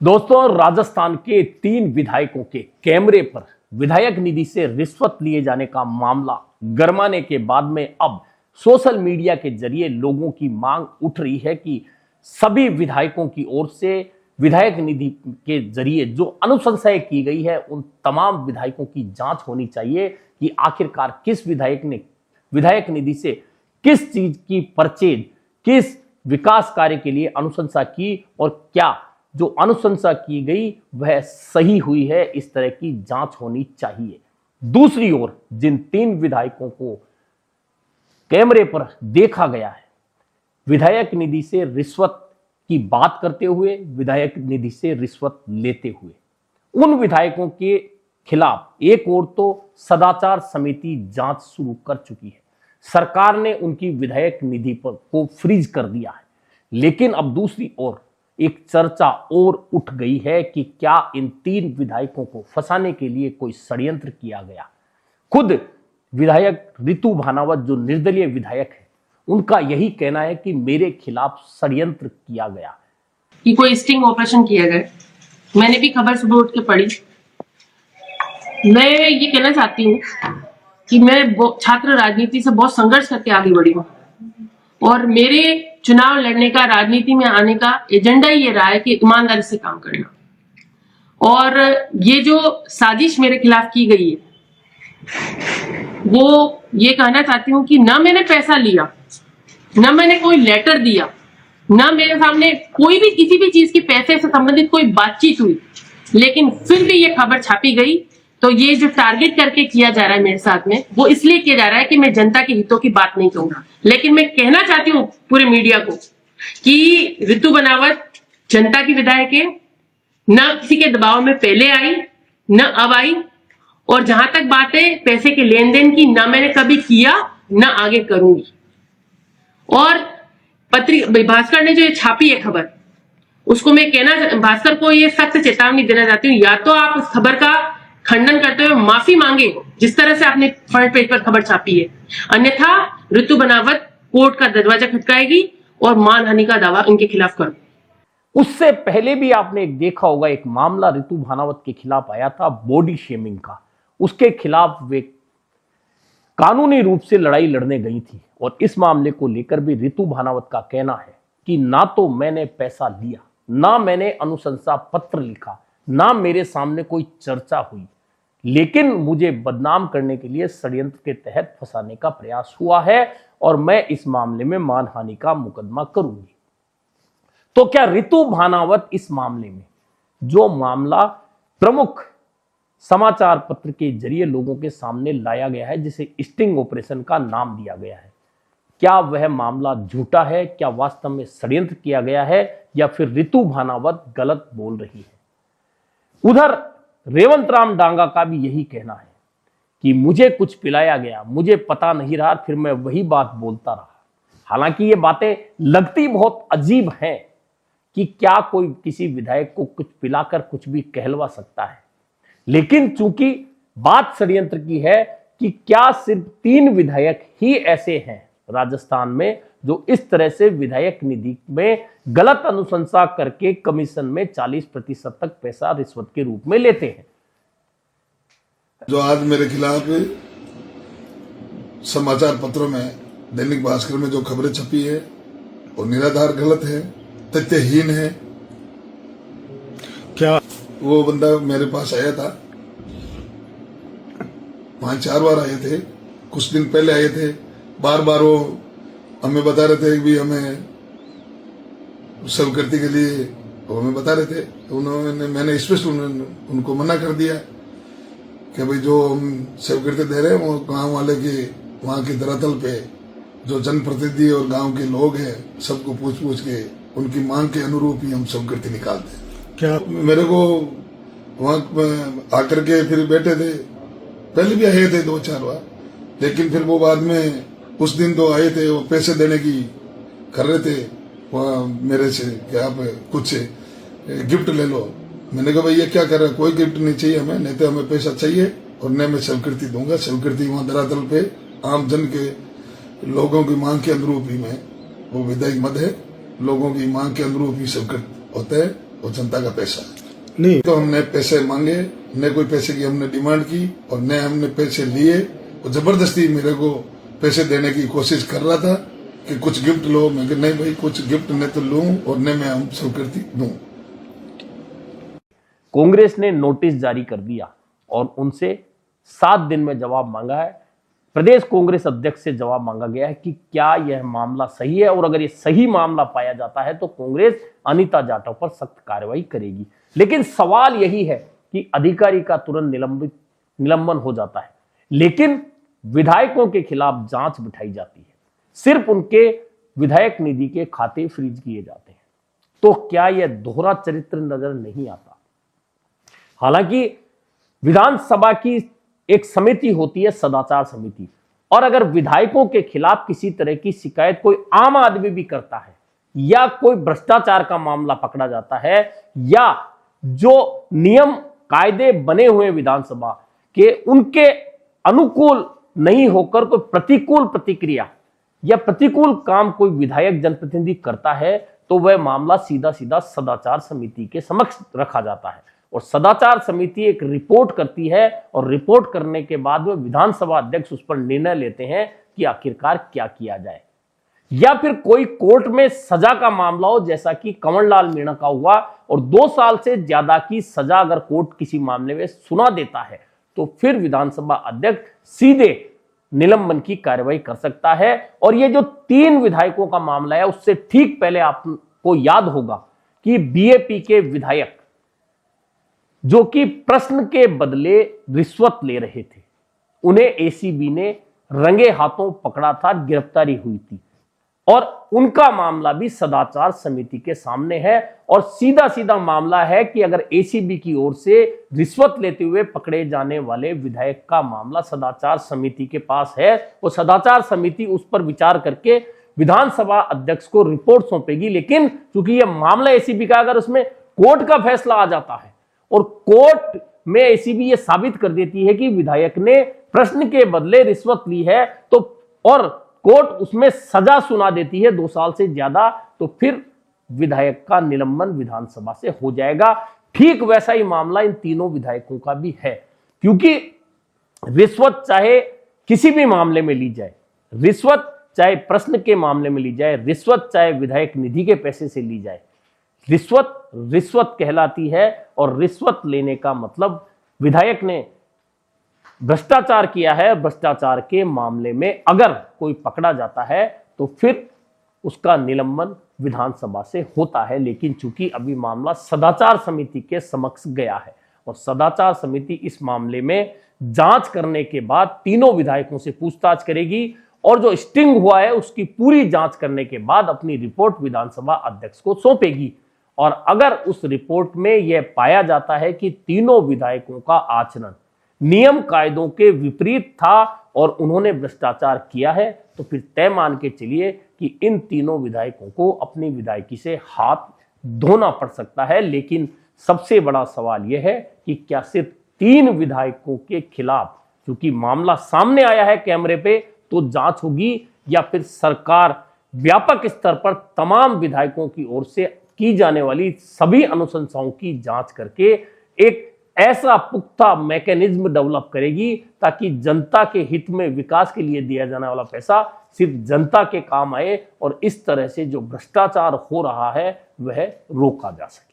दोस्तों, राजस्थान के 3 विधायकों के कैमरे पर विधायक निधि से रिश्वत लिए जाने का मामला गरमाने के बाद में अब सोशल मीडिया के जरिए लोगों की मांग उठ रही है कि सभी विधायकों की ओर से विधायक निधि के जरिए जो अनुशंसाएं की गई है उन तमाम विधायकों की जांच होनी चाहिए कि आखिरकार किस विधायक ने विधायक निधि से किस चीज की परचेज, किस विकास कार्य के लिए अनुशंसा की और क्या जो अनुशंसा की गई वह सही हुई है। इस तरह की जांच होनी चाहिए। दूसरी ओर जिन 3 विधायकों को कैमरे पर देखा गया है विधायक निधि से रिश्वत की बात करते हुए, विधायक निधि से रिश्वत लेते हुए, उन विधायकों के खिलाफ एक ओर तो सदाचार समिति जांच शुरू कर चुकी है। सरकार ने उनकी विधायक निधि पर को फ्रीज कर दिया है, लेकिन अब दूसरी ओर एक चर्चा और उठ गई है कि क्या इन 3 विधायकों को फंसाने के लिए कोई षड्यंत्र किया गया। खुद विधायक रितु भानावत जो निर्दलीय विधायक है, उनका यही कहना है कि मेरे खिलाफ षड्यंत्र किया गया कि कोई स्टिंग ऑपरेशन किया गया। मैंने भी खबर सुबह उठ के पढ़ी। मैं ये कहना चाहती हूँ कि मैं छात्र राजनीति से बहुत संघर्ष करके आगे बढ़ी हूँ और मेरे चुनाव लड़ने का, राजनीति में आने का एजेंडा ही ये रहा है कि ईमानदारी से काम करना। और ये जो साजिश मेरे खिलाफ की गई है वो ये कहना चाहती हूँ कि ना मैंने पैसा लिया, ना मैंने कोई लेटर दिया, ना मेरे सामने कोई भी किसी भी चीज की पैसे से संबंधित कोई बातचीत हुई, लेकिन फिर भी ये खबर छापी गई। तो ये जो टारगेट करके किया जा रहा है मेरे साथ में, वो इसलिए किया जा रहा है कि मैं जनता के हितों की बात नहीं कहूंगा। लेकिन मैं कहना चाहती हूँ पूरे मीडिया को कि रितु भानावत जनता की विधायक है, न किसी के दबाव में पहले आई न अब आई। और जहां तक बात है पैसे के लेन देन की, ना मैंने कभी किया न आगे करूंगी। और भास्कर ने जो ये छापी है खबर, उसको मैं कहना, भास्कर को ये सख्त चेतावनी देना चाहती हूँ, या तो आप उस खबर का खंडन करते हुए माफी मांगे जिस तरह से आपने फ्रंट पेज पर खबर छापी है, अन्यथा रितु भानावत कोर्ट का दरवाजा खटकाएगी और मानहानि का दावा उनके खिलाफ करो। उससे पहले भी आपने देखा होगा एक मामला रितु भानावत के खिलाफ आया था बॉडी शेमिंग का। उसके खिलाफ वे कानूनी रूप से लड़ाई लड़ने गई थी और इस मामले को लेकर भी रितु भानावत का कहना है कि ना तो मैंने पैसा लिया, ना मैंने अनुशंसा पत्र लिखा, ना मेरे सामने कोई चर्चा हुई, लेकिन मुझे बदनाम करने के लिए षड्यंत्र के तहत फंसाने का प्रयास हुआ है और मैं इस मामले में मानहानि का मुकदमा करूंगी। तो क्या रितु भानावत इस मामले में जो मामला प्रमुख समाचार पत्र के जरिए लोगों के सामने लाया गया है, जिसे स्टिंग ऑपरेशन का नाम दिया गया है, क्या वह मामला झूठा है? क्या वास्तव में षड्यंत्र किया गया है या फिर रितु भानावत गलत बोल रही है? उधर रेवंत राम डांगा का भी यही कहना है कि मुझे कुछ पिलाया गया, मुझे पता नहीं रहा, फिर मैं वही बात बोलता रहा। हालांकि ये बातें लगती बहुत अजीब हैं कि क्या कोई किसी विधायक को कुछ पिलाकर कुछ भी कहलवा सकता है, लेकिन चूंकि बात षड्यंत्र की है कि क्या सिर्फ 3 विधायक ही ऐसे हैं राजस्थान में जो इस तरह से विधायक निधि में गलत अनुशंसा करके कमीशन में 40% तक पैसा रिश्वत के रूप में लेते हैं। जो आज मेरे खिलाफ समाचार पत्रों में, दैनिक भास्कर में जो खबरें छपी है वो निराधार गलत है, तथ्यहीन है। क्या वो बंदा मेरे पास आया था, 5-4 बार आए थे, कुछ दिन पहले आए थे, बार बार वो हमें बता रहे थे कि भी हमें स्वीकृति के लिए वो हमें बता रहे थे। तो मैंने स्पष्ट उनको मना कर दिया कि भाई जो हम स्वीकृति दे रहे हैं वो गांव वाले के, वहां के धरातल पे जो जनप्रतिनिधि और गांव के लोग हैं सबको पूछ के उनकी मांग के अनुरूप ही हम स्वीकृति निकालते हैं। क्या मेरे को वहां आकर के फिर बैठे थे, पहले भी आए थे 2-4 बार, लेकिन फिर वो बाद में उस दिन तो आए थे, वो पैसे देने की कर रहे थे वहाँ मेरे से कि आप कुछ गिफ्ट ले लो। मैंने कहा भाई ये क्या कर रहा है, कोई गिफ्ट नहीं चाहिए हमें, नहीं तो हमें पैसा चाहिए और न मैं स्वीकृति दूंगा। स्वीकृति वहाँ धरातल पे आम जन के लोगों की मांग के अनुरूप ही मैं, वो विधायक मद है, लोगों की मांग के अनुरूप ही स्वीकृत होता है वो जनता का पैसा है। नहीं तो हमने पैसे मांगे, न कोई पैसे की हमने डिमांड की और न हमने पैसे लिए। वो जबरदस्ती मेरे को पैसे देने की कोशिश कर रहा था कि कुछ गिफ्ट लो। मैं कहा नहीं भाई, कुछ गिफ्ट न तो लूं और न मैं हम स्वीकृति दूं। कांग्रेस ने नोटिस जारी कर दिया और उनसे 7 दिन में जवाब मांगा है। प्रदेश कांग्रेस अध्यक्ष से जवाब मांगा गया है कि क्या यह मामला सही है, और अगर यह सही मामला पाया जाता है तो कांग्रेस अनीता जाटव पर सख्त कार्रवाई करेगी। लेकिन सवाल यही है कि अधिकारी का तुरंत निलंबन हो जाता है, लेकिन विधायकों के खिलाफ जांच बिठाई जाती है, सिर्फ उनके विधायक निधि के खाते फ्रीज किए जाते हैं। तो क्या यह दोहरा चरित्र नजर नहीं आता? हालांकि विधानसभा की एक समिति होती है, सदाचार समिति, और अगर विधायकों के खिलाफ किसी तरह की शिकायत कोई आम आदमी भी करता है, या कोई भ्रष्टाचार का मामला पकड़ा जाता है, या जो नियम कायदे बने हुए विधानसभा के उनके अनुकूल नहीं होकर कोई प्रतिकूल प्रतिक्रिया या प्रतिकूल काम कोई विधायक जनप्रतिनिधि करता है, तो वह मामला सीधा सीधा सदाचार समिति के समक्ष रखा जाता है और सदाचार समिति एक रिपोर्ट करती है, और रिपोर्ट करने के बाद वह विधानसभा अध्यक्ष उस पर निर्णय लेते हैं कि आखिरकार क्या किया जाए। या फिर कोई कोर्ट में सजा का मामला हो, जैसा कि कंवरलाल मीणा का हुआ, और 2 साल से ज्यादा की सजा अगर कोर्ट किसी मामले में सुना देता है, तो फिर विधानसभा अध्यक्ष सीधे निलंबन की कार्रवाई कर सकता है। और ये जो 3 विधायकों का मामला है, उससे ठीक पहले आपको याद होगा कि बीएपी के विधायक जो कि प्रश्न के बदले रिश्वत ले रहे थे, उन्हें एसीबी ने रंगे हाथों पकड़ा था, गिरफ्तारी हुई थी, और उनका मामला भी सदाचार समिति के सामने है। और सीधा सीधा मामला है कि अगर एसीबी की ओर से रिश्वत लेते हुए पकड़े जाने वाले विधायक का मामला सदाचार समिति के पास है, वो सदाचार समिति उस पर विचार करके विधानसभा अध्यक्ष को रिपोर्ट सौंपेगी। लेकिन चूंकि यह मामला एसीबी का, अगर उसमें कोर्ट का फैसला आ जाता है और कोर्ट में एसीबी यह साबित कर देती है कि विधायक ने प्रश्न के बदले रिश्वत ली है, तो और कोर्ट उसमें सजा सुना देती है 2 साल से ज्यादा, तो फिर विधायक का निलंबन विधानसभा से हो जाएगा। ठीक वैसा ही मामला इन तीनों विधायकों का भी है, क्योंकि रिश्वत चाहे किसी भी मामले में ली जाए, रिश्वत चाहे प्रश्न के मामले में ली जाए, रिश्वत चाहे विधायक निधि के पैसे से ली जाए, रिश्वत रिश्वत कहलाती है। और रिश्वत लेने का मतलब विधायक ने भ्रष्टाचार किया है, भ्रष्टाचार के मामले में अगर कोई पकड़ा जाता है तो फिर उसका निलंबन विधानसभा से होता है। लेकिन चूंकि अभी मामला सदाचार समिति के समक्ष गया है और सदाचार समिति इस मामले में जांच करने के बाद तीनों विधायकों से पूछताछ करेगी, और जो स्टिंग हुआ है उसकी पूरी जांच करने के बाद अपनी रिपोर्ट विधानसभा अध्यक्ष को सौंपेगी। और अगर उस रिपोर्ट में यह पाया जाता है कि तीनों विधायकों का आचरण नियम कायदों के विपरीत था और उन्होंने भ्रष्टाचार किया है, तो फिर तय मान के चलिए कि इन तीनों विधायकों को अपनी विधायकी से हाथ धोना पड़ सकता है। लेकिन सबसे बड़ा सवाल यह है कि क्या सिर्फ 3 विधायकों के खिलाफ, क्योंकि मामला सामने आया है कैमरे पे, तो जांच होगी, या फिर सरकार व्यापक स्तर पर तमाम विधायकों की ओर से की जाने वाली सभी अनुशंसाओं की जांच करके एक ऐसा पुख्ता मैकेनिज्म डेवलप करेगी ताकि जनता के हित में विकास के लिए दिया जाने वाला पैसा सिर्फ जनता के काम आए और इस तरह से जो भ्रष्टाचार हो रहा है वह रोका जा सके।